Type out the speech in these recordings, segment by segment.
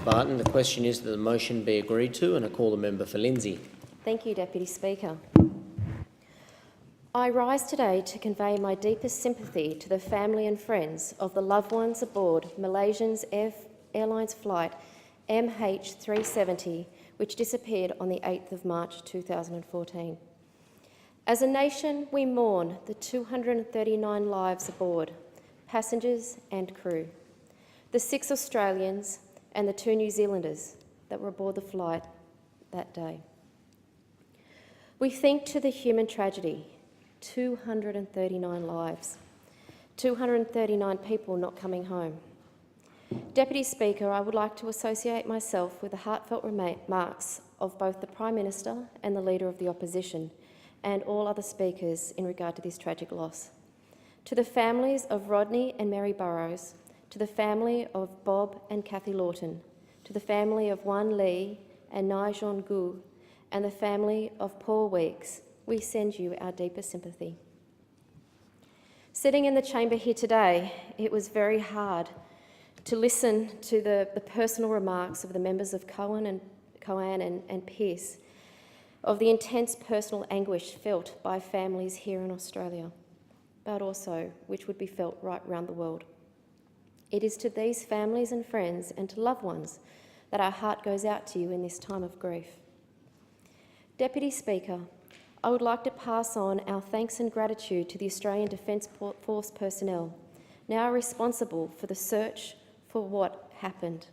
Barton. The question is that the motion be agreed to, and I call the member for Lindsay. Thank you, Deputy Speaker. I rise today to convey my deepest sympathy to the family and friends of the loved ones aboard Malaysian's Airlines flight MH370, which disappeared on the 8th of March 2014. As a nation, we mourn the 239 lives aboard, passengers and crew, the 6 Australians and the 2 New Zealanders that were aboard the flight that day. We think to the human tragedy, 239 lives, 239 people not coming home. Deputy Speaker, I would like to associate myself with the heartfelt remarks of both the Prime Minister and the Leader of the Opposition and all other speakers in regard to this tragic loss. To the families of Rodney and Mary Burrows, to the family of Bob and Kathy Lawton, to the family of Wan Lee and Nigel Gu, and the family of Paul Weeks, we send you our deepest sympathy. Sitting in the chamber here today, it was very hard to listen to the personal remarks of the members of Cohen and Pearce of the intense personal anguish felt by families here in Australia, but also which would be felt right around the world. It is to these families and friends and to loved ones that our heart goes out to you in this time of grief. Deputy Speaker, I would like to pass on our thanks and gratitude to the Australian Defence Force personnel, now responsible for the search for what happened.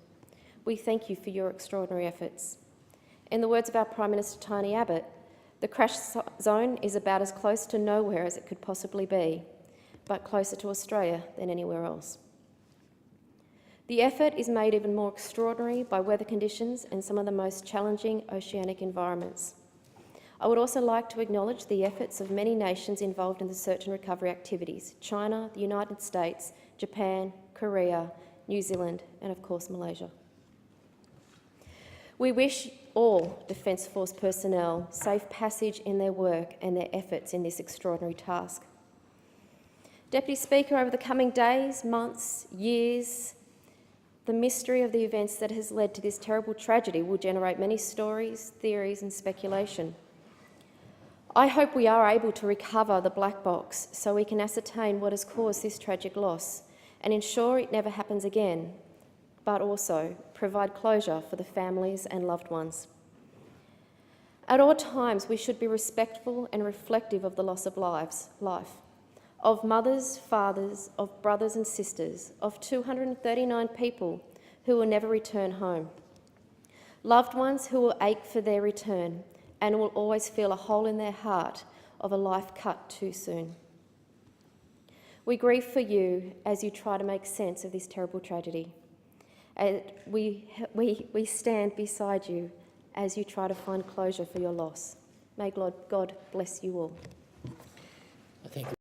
We thank you for your extraordinary efforts. In the words of our Prime Minister Tony Abbott, the crash zone is about as close to nowhere as it could possibly be, but closer to Australia than anywhere else. The effort is made even more extraordinary by weather conditions and some of the most challenging oceanic environments. I would also like to acknowledge the efforts of many nations involved in the search and recovery activities: China, the United States, Japan, Korea, New Zealand, and of course Malaysia. We wish all Defence Force personnel safe passage in their work and their efforts in this extraordinary task. Deputy Speaker, over the coming days, months, years, the mystery of the events that has led to this terrible tragedy will generate many stories, theories and speculation. I hope we are able to recover the black box so we can ascertain what has caused this tragic loss and ensure it never happens again, but also provide closure for the families and loved ones. At all times, we should be respectful and reflective of the loss of life, of mothers, fathers, of brothers and sisters, of 239 people who will never return home, loved ones who will ache for their return and will always feel a hole in their heart of a life cut too soon. We grieve for you as you try to make sense of this terrible tragedy. And we stand beside you as you try to find closure for your loss. May God bless you all. I thank